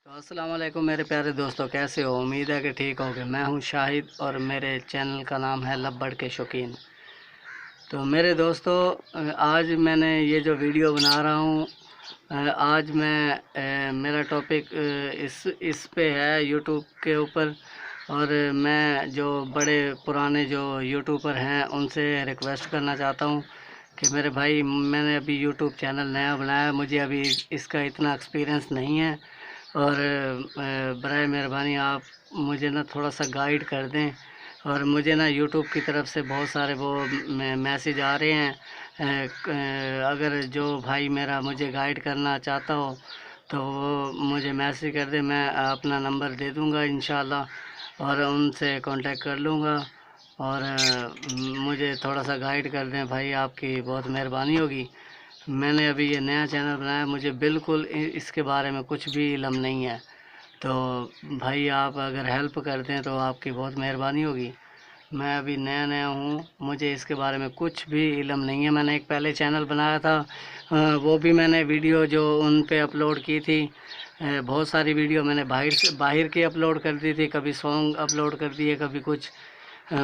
تو السلام علیکم میرے پیارے دوستوں، کیسے ہو؟ امید ہے کہ ٹھیک ہوگے۔ میں ہوں شاہد اور میرے چینل کا نام ہے لبڑ کے شوقین۔ تو میرے دوستو، آج میں نے یہ جو ویڈیو بنا رہا ہوں، آج میں میرا ٹاپک اس پہ ہے یوٹیوب کے اوپر، اور میں جو بڑے پرانے جو یوٹیوبر ہیں ان سے ریکویسٹ کرنا چاہتا ہوں کہ میرے بھائی، میں نے ابھی یوٹیوب چینل نیا بنایا، مجھے ابھی اس کا اتنا ایکسپیرینس نہیں ہے، اور برائے مہربانی آپ مجھے نا تھوڑا سا گائیڈ کر دیں۔ اور مجھے نا یوٹیوب کی طرف سے بہت سارے وہ میسیج آ رہے ہیں، اگر جو بھائی میرا مجھے گائیڈ کرنا چاہتا ہو تو وہ مجھے میسیج کر دیں، میں اپنا نمبر دے دوں گا انشاءاللہ، اور ان سے کانٹیکٹ کر لوں گا، اور مجھے تھوڑا سا گائیڈ کر دیں بھائی، آپ کی بہت مہربانی ہوگی۔ میں نے ابھی یہ نیا چینل بنایا، مجھے بالکل اس کے بارے میں کچھ بھی علم نہیں ہے، تو بھائی آپ اگر ہیلپ کر دیں تو آپ کی بہت مہربانی ہوگی۔ میں ابھی نیا ہوں، مجھے اس کے بارے میں کچھ بھی علم نہیں ہے۔ میں نے ایک پہلے چینل بنایا تھا، وہ بھی میں نے ویڈیو جو ان پہ اپلوڈ کی تھی، بہت ساری ویڈیو میں نے باہر کی اپلوڈ کر دی تھی، کبھی سانگ اپلوڈ کر دیے، کبھی کچھ،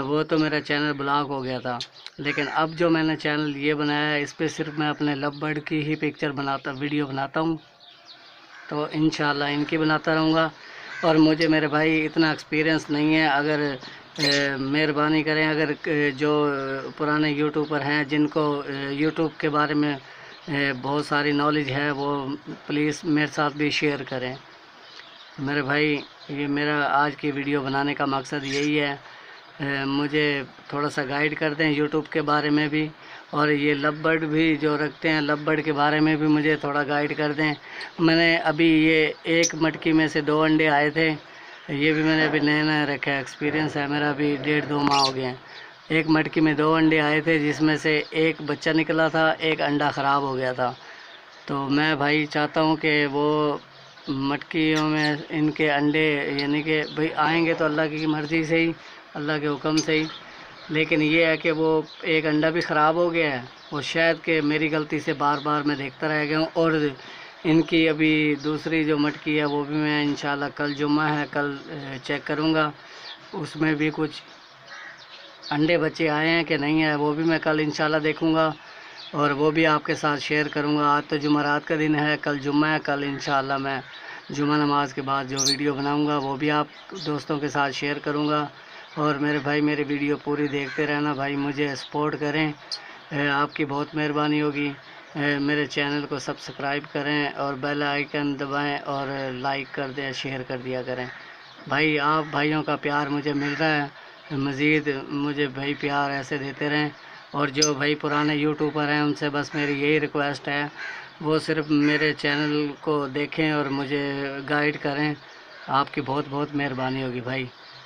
وہ تو میرا چینل بلاک ہو گیا تھا۔ لیکن اب جو میں نے چینل یہ بنایا ہے، اس پہ صرف میں اپنے لو برڈ کی ہی ویڈیو بناتا ہوں، تو انشاءاللہ ان کی بناتا رہوں گا۔ اور مجھے میرے بھائی اتنا ایکسپیرینس نہیں ہے، اگر مہربانی کریں، اگر جو پرانے یوٹیوبر ہیں جن کو یوٹیوب کے بارے میں بہت ساری نالج ہے، وہ پلیز میرے ساتھ بھی شیئر کریں۔ میرے بھائی، یہ میرا آج کی ویڈیو بنانے کا مقصد یہی ہے، مجھے تھوڑا سا گائیڈ کر دیں یوٹیوب کے بارے میں بھی، اور یہ لو برڈ بھی جو رکھتے ہیں، لو برڈ کے بارے میں بھی مجھے تھوڑا گائیڈ کر دیں۔ میں نے ابھی یہ ایک مٹکی میں سے 2 انڈے آئے تھے، یہ بھی میں نے ابھی نیا رکھا ہے، ایکسپیرینس ہے میرا، ابھی 1.5-2 ماہ ہو گئے ہیں۔ ایک مٹکی میں 2 انڈے آئے تھے، جس میں سے ایک بچہ نکلا تھا، ایک انڈا خراب ہو گیا تھا۔ تو میں بھائی چاہتا ہوں کہ وہ مٹکیوں میں ان کے انڈے، یعنی کہ بھئی آئیں گے تو اللہ کی مرضی سے ہی، اللہ کے حکم سے ہی، لیکن یہ ہے کہ وہ ایک انڈا بھی خراب ہو گیا ہے، وہ شاید کہ میری غلطی سے بار بار میں دیکھتا رہ گیا ہوں۔ اور ان کی ابھی دوسری جو مٹکی ہے، وہ بھی میں انشاءاللہ کل جمعہ ہے، کل چیک کروں گا، اس میں بھی کچھ انڈے بچے آئے ہیں کہ نہیں ہے، وہ بھی میں کل انشاءاللہ دیکھوں گا، اور وہ بھی آپ کے ساتھ شیئر کروں گا۔ آج تو جمعرات کا دن ہے، کل جمعہ ہے، کل انشاءاللہ میں جمعہ نماز کے بعد جو ویڈیو بناؤں گا وہ بھی آپ دوستوں کے ساتھ شیئر کروں گا۔ اور میرے بھائی، میری ویڈیو پوری دیکھتے رہنا بھائی، مجھے سپورٹ کریں، آپ کی بہت مہربانی ہوگی۔ میرے چینل کو سبسکرائب کریں اور بیل آئیکن دبائیں، اور لائک کر دیں، شیئر کر دیا کریں بھائی۔ آپ بھائیوں کا پیار مجھے مل رہا ہے، مزید مجھے بھائی پیار ایسے دیتے رہیں۔ اور جو بھائی پرانے یوٹیوبر ہیں، ان سے بس میری یہی ریکویسٹ ہے، وہ صرف میرے چینل کو دیکھیں اور مجھے گائیڈ کریں، آپ کی بہت بہت مہربانی ہوگی بھائی۔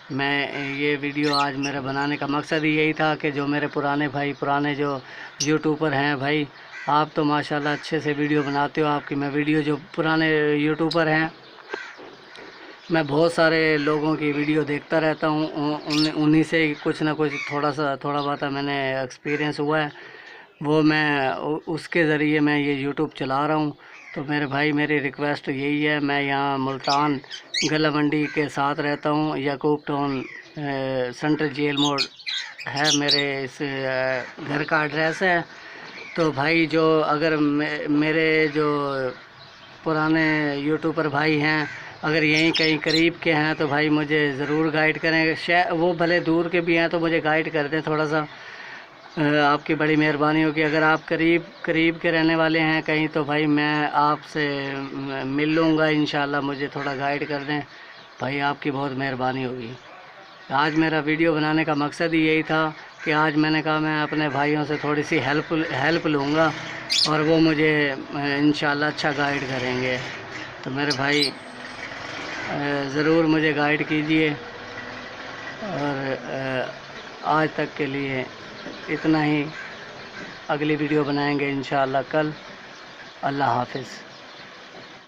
میں یہ ویڈیو آج میرا بنانے کا مقصد ہی یہی تھا کہ جو میرے پرانے بھائی، پرانے جو یوٹیوبر ہیں بھائی، آپ تو ماشاءاللہ اچھے سے ویڈیو بناتے ہو، آپ کی میں ویڈیو، جو پرانے یوٹیوبر ہیں، میں بہت سارے لوگوں کی ویڈیو دیکھتا رہتا ہوں، انہی سے کچھ نہ کچھ تھوڑا بہت میں نے ایکسپیرینس ہوا ہے، وہ میں اس کے ذریعے میں یہ یوٹیوب چلا رہا ہوں۔ تو میرے بھائی، میری ریکویسٹ یہی ہے، میں یہاں ملتان گلا منڈی کے ساتھ رہتا ہوں، یعقوب ٹاؤن سینٹر جیل موڑ ہے میرے اس گھر کا ایڈریس ہے۔ تو بھائی، جو اگر میرے جو پرانے یوٹیوبر بھائی ہیں، اگر یہیں کہیں قریب کے ہیں تو بھائی مجھے ضرور گائیڈ کریں، وہ بھلے دور کے بھی ہیں تو مجھے گائیڈ کر دیں تھوڑا سا، آپ کی بڑی مہربانی ہوگی۔ اگر آپ قریب کے رہنے والے ہیں کہیں، تو بھائی میں آپ سے مل لوں گا انشاءاللہ، مجھے تھوڑا گائیڈ کر دیں بھائی، آپ کی بہت مہربانی ہوگی۔ آج میرا ویڈیو بنانے کا مقصد ہی یہی تھا کہ آج میں نے کہا میں اپنے بھائیوں سے تھوڑی سی ہیلپ لوں گا، اور وہ مجھے انشاءاللہ اچھا گائیڈ کریں گے۔ تو میرے بھائی، ضرور مجھے گائیڈ کیجئے، اور آج تک کے لیے اتنا ہی، اگلی ویڈیو بنائیں گے انشاءاللہ کل۔ اللہ حافظ۔